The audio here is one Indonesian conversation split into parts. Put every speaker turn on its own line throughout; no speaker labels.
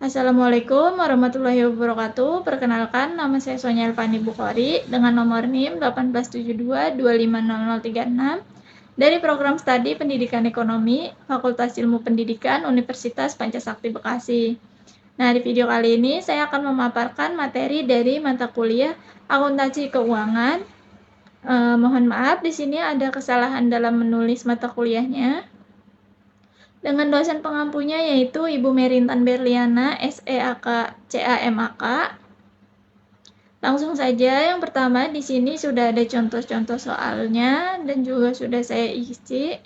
Assalamualaikum warahmatullahi wabarakatuh. Perkenalkan, nama saya Sonya Elvani Bukhari dengan nomor NIM 1872250036 dari Program Studi Pendidikan Ekonomi, Fakultas Ilmu Pendidikan, Universitas Pancasakti Bekasi. Nah, di video kali ini saya akan memaparkan materi dari mata kuliah Akuntansi Keuangan. Mohon maaf, di sini ada kesalahan dalam menulis mata kuliahnya. Dengan dosen pengampunya yaitu Ibu Merintan Berliana, SEAK, CAMAK. Langsung saja, yang pertama di sini sudah ada contoh-contoh soalnya dan juga sudah saya isi.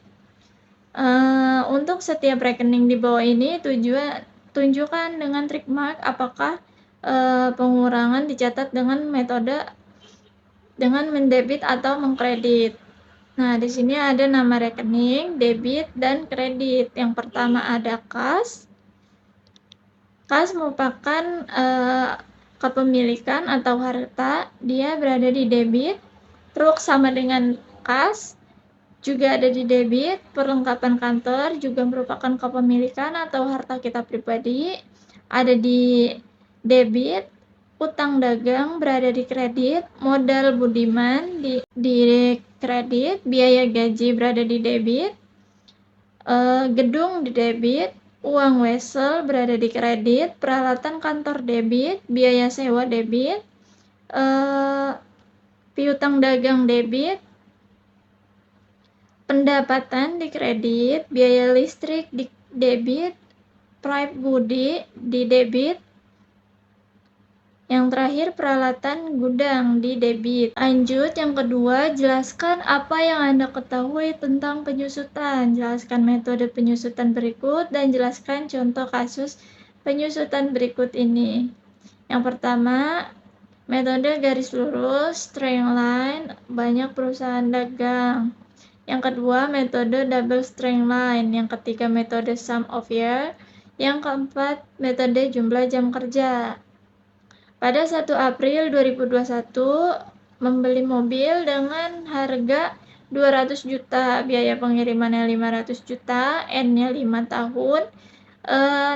Untuk setiap rekening di bawah ini tunjukkan dengan trik mark apakah pengurangan dicatat dengan metode dengan mendebit atau mengkredit. Nah, di sini ada nama rekening, debit, dan kredit. Yang pertama ada kas. Kas merupakan kepemilikan atau harta, dia berada di debit. Truk sama dengan kas, juga ada di debit. Perlengkapan kantor juga merupakan kepemilikan atau harta kita pribadi, ada di debit. Utang dagang berada di kredit, modal budiman di kredit, biaya gaji berada di debit, gedung di debit, uang wesel berada di kredit, peralatan kantor debit, biaya sewa debit, piutang dagang debit, pendapatan di kredit, biaya listrik di debit, pipe budi di debit. Yang terakhir, peralatan gudang di debit. Lanjut, yang kedua, jelaskan apa yang Anda ketahui tentang penyusutan. Jelaskan metode penyusutan berikut dan jelaskan contoh kasus penyusutan berikut ini. Yang pertama, metode garis lurus, straight line, banyak perusahaan dagang. Yang kedua, metode double straight line. Yang ketiga, metode sum of year. Yang keempat, metode jumlah jam kerja. Pada 1 April 2021, membeli mobil dengan harga 200 juta, biaya pengirimannya 500 juta, N-nya 5 tahun,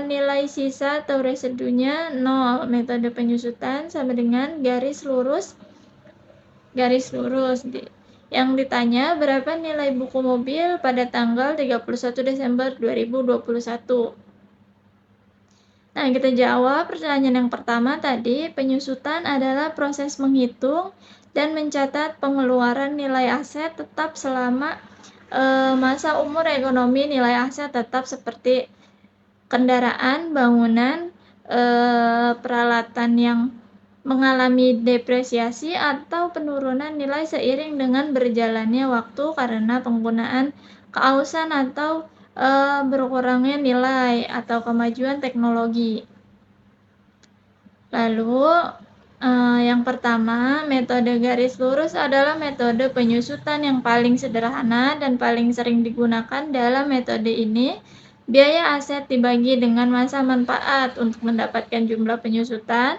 nilai sisa atau residunya 0. Metode penyusutan sama dengan garis lurus. Yang ditanya, berapa nilai buku mobil pada tanggal 31 Desember 2021? Nah, kita jawab pertanyaan yang pertama tadi. Penyusutan adalah proses menghitung dan mencatat pengeluaran nilai aset tetap selama masa umur ekonomi nilai aset tetap seperti kendaraan, bangunan, peralatan yang mengalami depresiasi atau penurunan nilai seiring dengan berjalannya waktu karena penggunaan keausan atau berkurangnya nilai atau kemajuan teknologi. Lalu yang pertama, metode garis lurus adalah metode penyusutan yang paling sederhana dan paling sering digunakan. Dalam metode ini, biaya aset dibagi dengan masa manfaat untuk mendapatkan jumlah penyusutan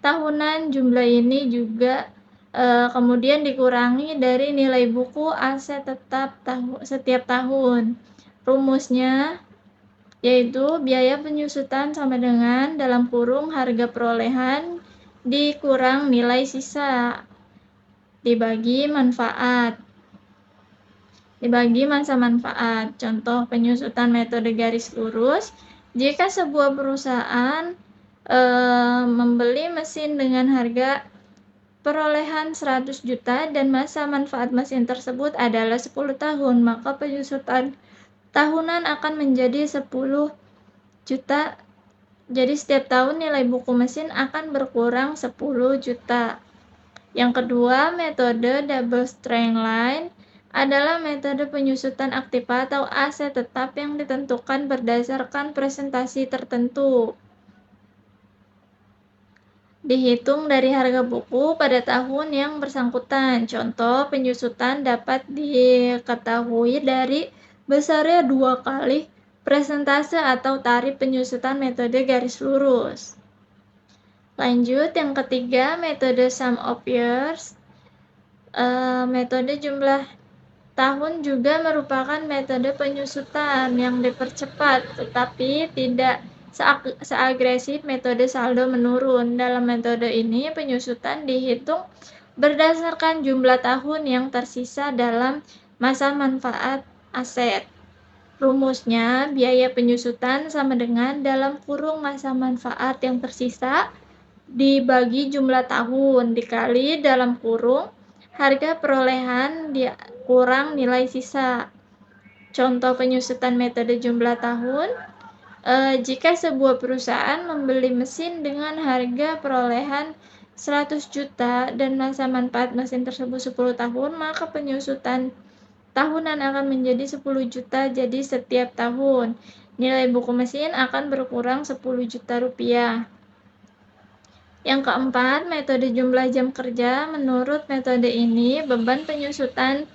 tahunan. Jumlah ini juga kemudian dikurangi dari nilai buku aset tetap setiap tahun. Rumusnya yaitu biaya penyusutan sama dengan dalam kurung harga perolehan dikurang nilai sisa dibagi masa manfaat. Contoh penyusutan metode garis lurus, jika sebuah perusahaan membeli mesin dengan harga perolehan 100 juta dan masa manfaat mesin tersebut adalah 10 tahun, maka penyusutan tahunan akan menjadi 10 juta. Jadi setiap tahun nilai buku mesin akan berkurang 10 juta. Yang kedua, metode double straight line adalah metode penyusutan aktiva atau aset tetap yang ditentukan berdasarkan presentasi tertentu. Dihitung dari harga buku pada tahun yang bersangkutan. Contoh penyusutan dapat diketahui dari besarnya 2 kali presentase atau tarif penyusutan metode garis lurus. Lanjut, yang ketiga, metode sum of years. Metode jumlah tahun juga merupakan metode penyusutan yang dipercepat, tetapi tidak seagresif metode saldo menurun. Dalam metode ini, penyusutan dihitung berdasarkan jumlah tahun yang tersisa dalam masa manfaat aset. Rumusnya, biaya penyusutan sama dengan dalam kurung masa manfaat yang tersisa dibagi jumlah tahun dikali dalam kurung harga perolehan kurang nilai sisa. Contoh penyusutan metode jumlah tahun, jika sebuah perusahaan membeli mesin dengan harga perolehan 100 juta dan masa manfaat mesin tersebut 10 tahun, maka penyusutan tahunan akan menjadi 10 juta, jadi setiap tahun nilai buku mesin akan berkurang 10 juta rupiah. Yang keempat, metode jumlah jam kerja. Menurut metode ini, beban penyusutan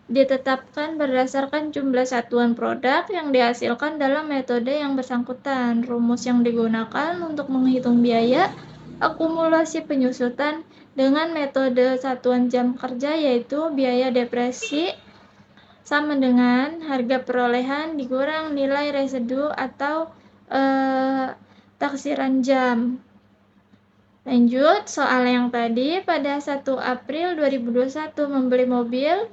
ditetapkan berdasarkan jumlah satuan produk yang dihasilkan dalam metode yang bersangkutan. Rumus yang digunakan untuk menghitung biaya akumulasi penyusutan dengan metode satuan jam kerja yaitu biaya depresi sama dengan harga perolehan dikurang nilai residu atau taksiran jam. Lanjut, soal yang tadi, pada 1 April 2021 membeli mobil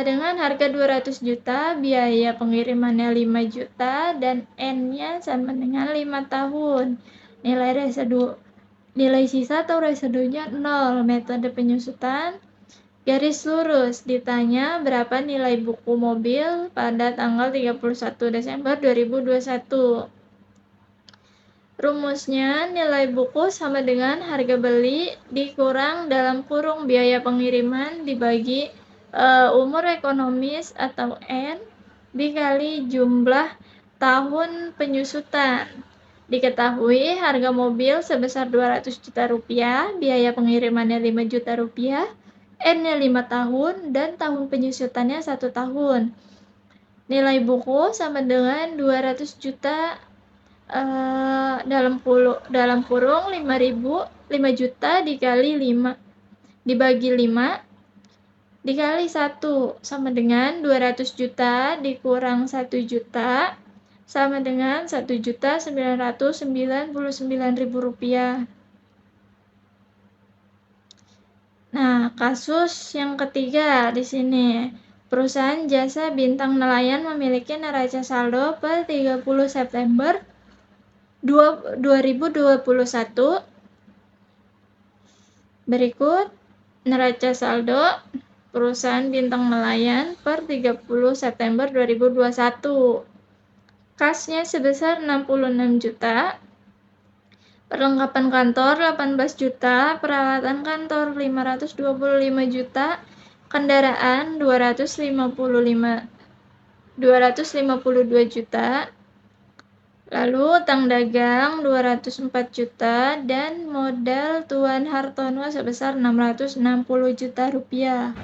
dengan harga 200 juta, biaya pengirimannya 5 juta, dan N-nya sama dengan 5 tahun. Nilai sisa atau residunya 0. Metode penyusutan garis lurus. Ditanya berapa nilai buku mobil pada tanggal 31 Desember 2021. Rumusnya, nilai buku sama dengan harga beli dikurang dalam kurung biaya pengiriman dibagi umur ekonomis atau N dikali jumlah tahun penyusutan. Diketahui harga mobil sebesar 200 juta rupiah, biaya pengirimannya 5 juta rupiah, N-nya 5 tahun, dan tahun penyusutannya 1 tahun. Nilai buku sama dengan 200 juta dalam kurung 5 juta dikali 5 dibagi 5 dikali 1 sama dengan 200 juta dikurang 1 juta sama dengan 1.999.000 rupiah. Nah, kasus yang ketiga di sini. Perusahaan jasa bintang nelayan memiliki neraca saldo per 30 September 2021. Berikut neraca saldo perusahaan bintang nelayan per 30 September 2021. Kasnya sebesar 66 juta. Perlengkapan kantor 18 juta, peralatan kantor 525 juta, kendaraan 252 juta. Lalu utang dagang 204 juta dan modal Tuan Hartono sebesar 660 juta rupiah.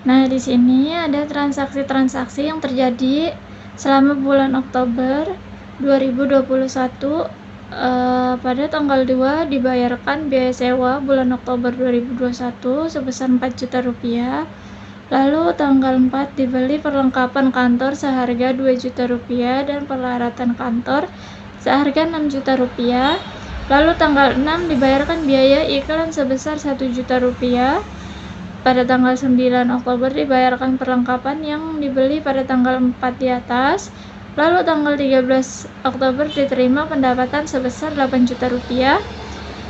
Nah, di sini ada transaksi-transaksi yang terjadi selama bulan Oktober 2021. Pada tanggal 2 dibayarkan biaya sewa bulan Oktober 2021 sebesar 4 juta rupiah. Lalu tanggal 4 dibeli perlengkapan kantor seharga 2 juta rupiah dan peralatan kantor seharga 6 juta rupiah. Lalu tanggal 6 dibayarkan biaya iklan sebesar 1 juta rupiah. Pada tanggal 9 Oktober dibayarkan perlengkapan yang dibeli pada tanggal 4 di atas. Lalu tanggal 13 Oktober diterima pendapatan sebesar 8 juta rupiah.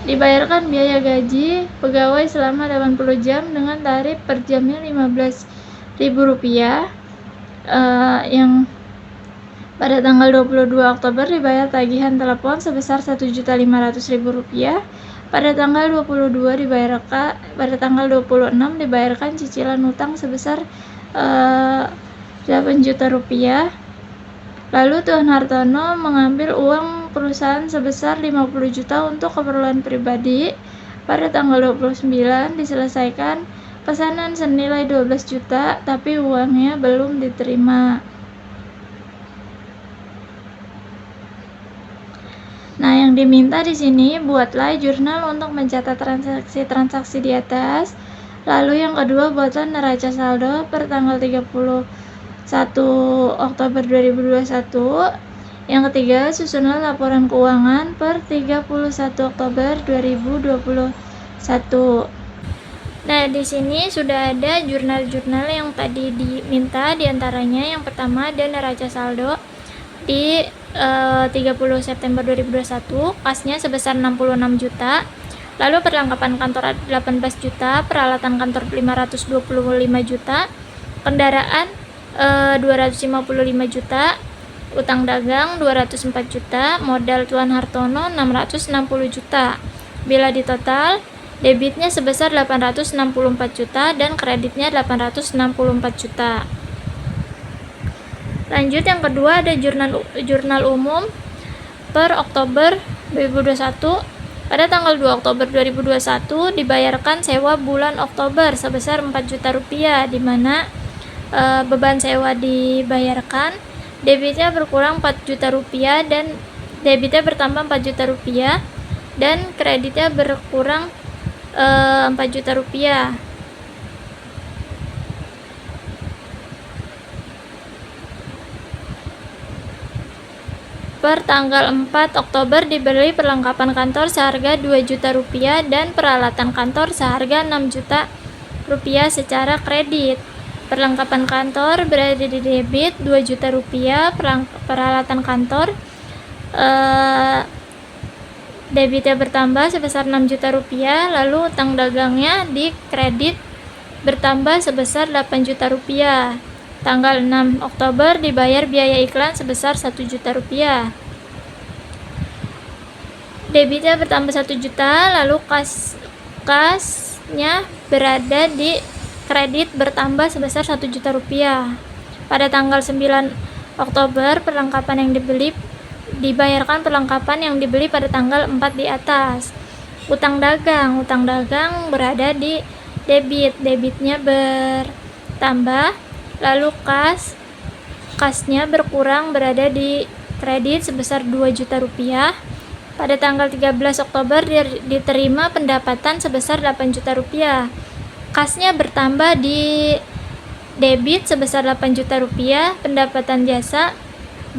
Dibayarkan biaya gaji pegawai selama 80 jam dengan tarif per jamnya Rp15.000. Yang pada tanggal 22 Oktober dibayar tagihan telepon sebesar Rp1.500.000. Pada tanggal 26 dibayarkan cicilan utang sebesar 8 juta rupiah. Lalu Tuan Hartono mengambil uang perusahaan sebesar 50 juta untuk keperluan pribadi. Pada tanggal 29 diselesaikan pesanan senilai 12 juta, tapi uangnya belum diterima. Nah, yang diminta di sini buatlah jurnal untuk mencatat transaksi-transaksi di atas. Lalu yang kedua, buatlah neraca saldo per tanggal 31 Oktober 2021. Yang ketiga, susunan laporan keuangan per 31 Oktober 2021. Nah, di sini sudah ada jurnal-jurnal yang tadi diminta, diantaranya yang pertama ada neraca saldo di 30 September 2021, kasnya sebesar 66 juta, lalu perlengkapan kantor 18 juta, peralatan kantor 525 juta, kendaraan 255 juta, utang dagang 204 juta, modal Tuan Hartono 660 juta. Bila ditotal, debitnya sebesar 864 juta dan kreditnya 864 juta. Lanjut, yang kedua ada jurnal umum per Oktober 2021. Pada tanggal 2 Oktober 2021 dibayarkan sewa bulan Oktober sebesar 4 juta rupiah, di mana beban sewa dibayarkan, debitnya berkurang 4 juta rupiah dan debitnya bertambah 4 juta rupiah dan kreditnya berkurang 4 juta rupiah. Per tanggal 4 Oktober dibeli perlengkapan kantor seharga 2 juta rupiah dan peralatan kantor seharga 6 juta rupiah secara kredit. Perlengkapan kantor berada di debit 2 juta rupiah, peralatan kantor debitnya bertambah sebesar 6 juta rupiah, lalu utang dagangnya di kredit bertambah sebesar 8 juta rupiah. Tanggal 6 Oktober dibayar biaya iklan sebesar 1 juta rupiah. Debitnya bertambah 1 juta, lalu kasnya berada di kredit bertambah sebesar 1 juta rupiah. Pada tanggal 9 Oktober perlengkapan yang dibayarkan perlengkapan yang dibeli pada tanggal 4 di atas. Utang dagang berada di debitnya bertambah, lalu kasnya berkurang berada di kredit sebesar 2 juta rupiah. Pada tanggal 13 Oktober diterima pendapatan sebesar 8 juta rupiah. Kasnya bertambah di debit sebesar 8 juta rupiah, pendapatan jasa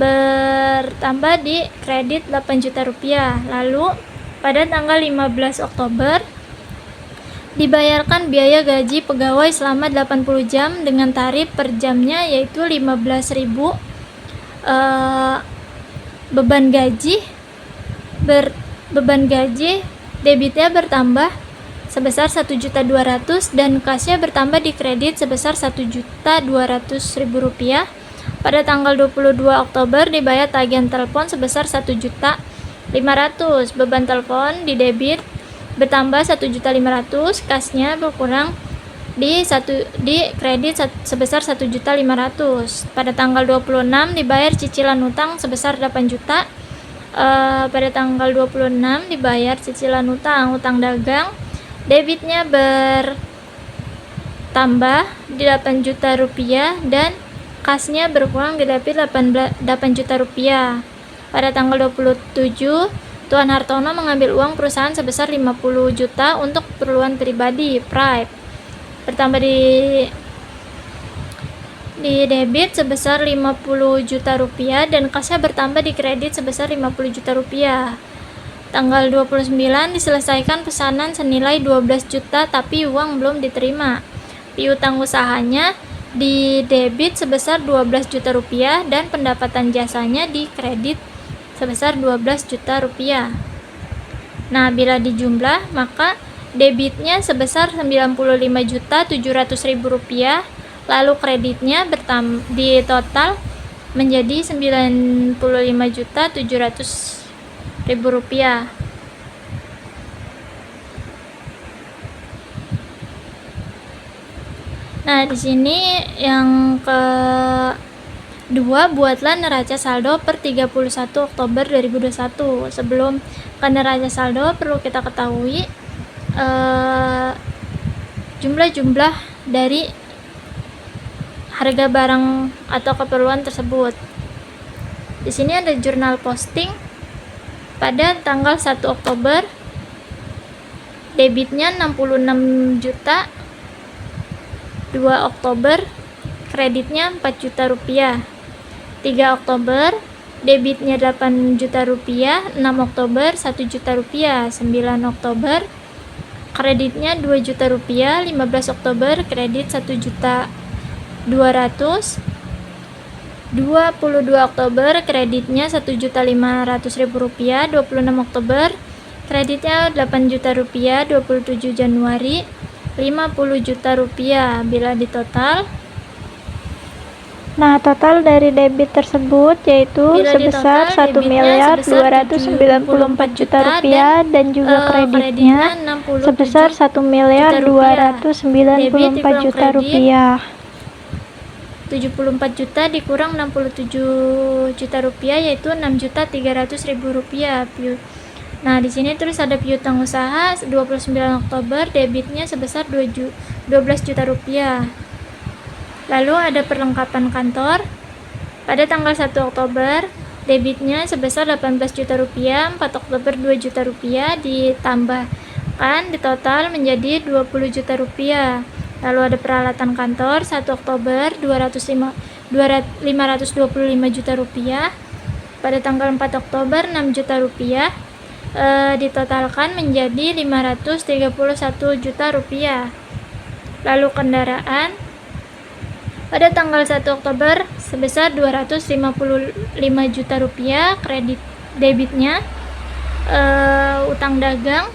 bertambah di kredit 8 juta rupiah. Lalu pada tanggal 15 Oktober dibayarkan biaya gaji pegawai selama 80 jam dengan tarif per jamnya yaitu 15.000. Beban gaji debitnya bertambah sebesar 1.200.000 dan kasnya bertambah di kredit sebesar 1.200.000 rupiah. Pada tanggal 22 Oktober dibayar tagihan telepon sebesar 1.500.000. Beban telepon di debit bertambah 1.500.000, kasnya berkurang di kredit sebesar 1.500.000. Pada tanggal 26 dibayar cicilan utang sebesar 8 juta. Pada tanggal 26 dibayar cicilan utang dagang, debitnya bertambah di 8 juta rupiah dan kasnya berkurang di debit 8 juta rupiah. Pada tanggal 27, Tuan Hartono mengambil uang perusahaan sebesar 50 juta untuk keperluan pribadi, Pride. Bertambah di debit sebesar 50 juta rupiah dan kasnya bertambah di kredit sebesar 50 juta rupiah. Tanggal 29 diselesaikan pesanan senilai 12 juta tapi uang belum diterima. Piutang usahanya di debit sebesar 12 juta rupiah dan pendapatan jasanya di kredit sebesar 12 juta rupiah. Nah, bila dijumlah maka debitnya sebesar 95.700.000 rupiah, lalu kreditnya di total menjadi 95.700.000 rupiah. Nah, di sini yang kedua, buatlah neraca saldo per 31 Oktober 2021. Sebelum ke neraca saldo perlu kita ketahui jumlah-jumlah dari harga barang atau keperluan tersebut. Di sini ada jurnal posting pada tanggal 1 Oktober, debitnya 66 juta. 2 Oktober kreditnya 4 juta rupiah. 3 Oktober debitnya 8 juta rupiah, 6 Oktober 1 juta rupiah, 9 Oktober kreditnya 2 juta rupiah, 15 Oktober kredit 1 juta 200, 22 Oktober kreditnya 1.500.000 rupiah, 26 Oktober kreditnya 8 juta rupiah, 27 Januari 50 juta rupiah. Bila ditotal,
nah total dari debit tersebut yaitu sebesar 1.294.000.000 rupiah dan juga kreditnya sebesar 1.294.000.000 rupiah.
74 juta dikurang 67 juta rupiah yaitu 6.300.000 rupiah. Nah, di sini terus ada piutang usaha 29 Oktober debitnya sebesar 12 juta rupiah. Lalu ada perlengkapan kantor pada tanggal 1 Oktober debitnya sebesar 18 juta rupiah, 4 Oktober 2 juta rupiah ditambahkan di total menjadi 20 juta rupiah. Lalu ada peralatan kantor 1 Oktober 525 juta rupiah. Pada tanggal 4 Oktober 6 juta rupiah ditotalkan menjadi 531 juta rupiah. Lalu kendaraan pada tanggal 1 Oktober sebesar 255 juta rupiah kredit debitnya. Utang dagang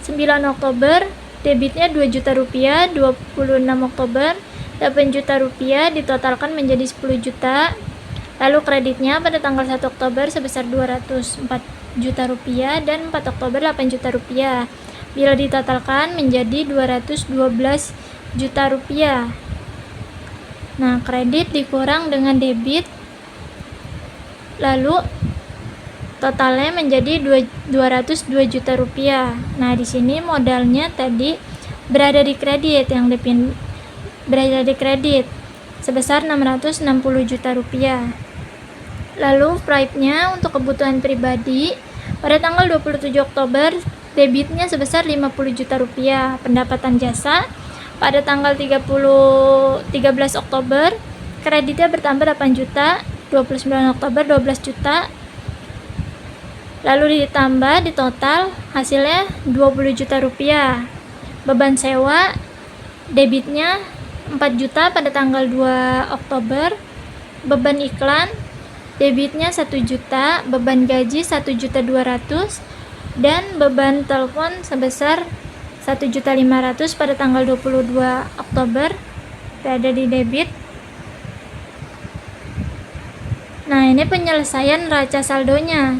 9 Oktober debitnya 2 juta rupiah, 26 Oktober 8 juta rupiah ditotalkan menjadi 10 juta. Lalu kreditnya pada tanggal 1 Oktober sebesar 204 juta rupiah dan 4 Oktober 8 juta rupiah. Bila ditotalkan menjadi 212 juta rupiah. Nah, kredit dikurang dengan debit, lalu totalnya menjadi 202 juta rupiah. Nah, di sini modalnya tadi berada di kredit berada di kredit sebesar 660 juta rupiah. Lalu private-nya untuk kebutuhan pribadi pada tanggal 27 Oktober debitnya sebesar 50 juta rupiah. Pendapatan jasa pada tanggal 13 Oktober kreditnya bertambah 8 juta, 29 Oktober 12 juta. Lalu ditambah di total hasilnya 20 juta rupiah. Beban sewa debitnya 4 juta pada tanggal 2 Oktober. Beban iklan debitnya 1 juta, beban gaji 1.200.000 dan beban telepon sebesar 1.500.000 pada tanggal 22 Oktober berada di debit. Nah, ini penyelesaian neraca saldonya.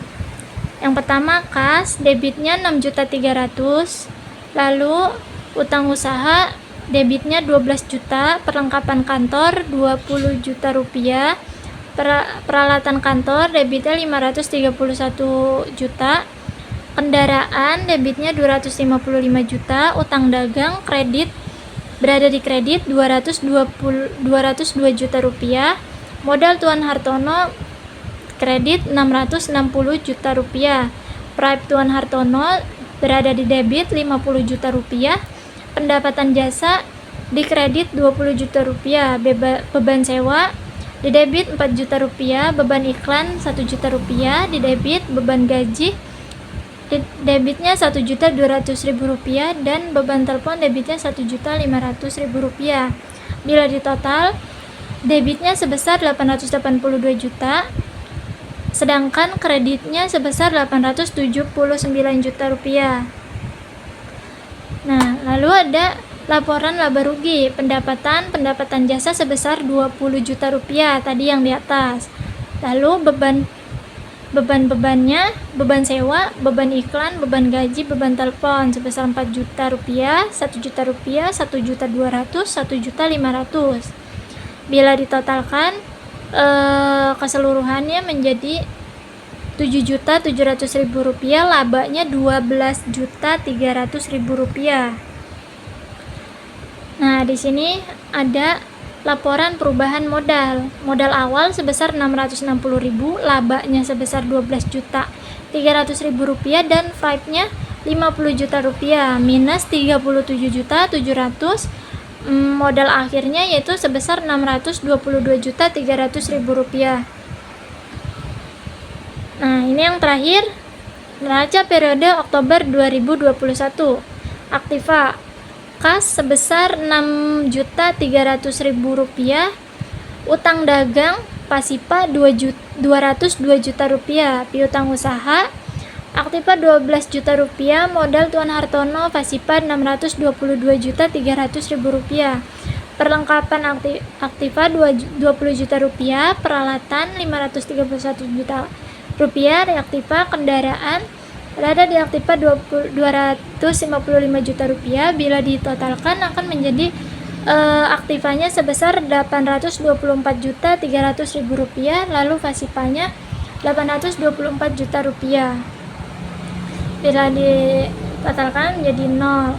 Yang pertama kas debitnya 6.300.000, lalu utang usaha debitnya 12 juta, perlengkapan kantor 20 juta rupiah, peralatan kantor debitnya 531 juta, kendaraan debitnya 255 juta, utang dagang kredit berada di kredit 202 juta rupiah, modal Tuan Hartono kredit 660 juta rupiah, private Tuan Hartono berada di debit 50 juta rupiah, pendapatan jasa di kredit 20 juta rupiah, beban sewa di debit 4 juta rupiah, beban iklan 1 juta rupiah, di debit beban gaji di debitnya 1.200.000 rupiah dan beban telepon debitnya 1.500.000 rupiah. Bila ditotal debitnya sebesar 882 juta, sedangkan kreditnya sebesar 879 juta rupiah. Nah, lalu ada laporan laba rugi pendapatan jasa sebesar 20 juta rupiah tadi yang di atas. Lalu bebannya beban sewa, beban iklan, beban gaji, beban telepon sebesar 4 juta rupiah, 1 juta rupiah, 1.200.000, 1.500.000. Bila ditotalkan keseluruhannya menjadi 7.700.000 rupiah, labanya 12.300.000 rupiah. Nah, di sini ada laporan perubahan modal. Modal awal sebesar 660.000, labanya sebesar 12.300.000 rupiah dan private-nya 50 juta rupiah minus 37.700.000. Modal akhirnya yaitu sebesar 622.300.000 rupiah. Nah, ini yang terakhir, neraca periode Oktober 2021. Aktiva kas sebesar Rp6.300.000, utang dagang Pasipa Rp202 juta, piutang usaha Aktiva Rp12 juta, modal Tuan Hartono Pasipa Rp622.300.000. Perlengkapan Aktiva Rp20 juta, peralatan Rp531 juta, reaktiva kendaraan berada di Aktiva Rp255 juta. Bila ditotalkan akan menjadi aktivanya sebesar Rp824.300.000, lalu pasipanya Rp824 juta. Bila ditotalkan menjadi 0.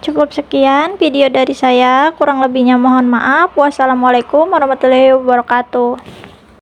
Cukup sekian video dari saya, kurang lebihnya mohon maaf. Wassalamualaikum warahmatullahi wabarakatuh.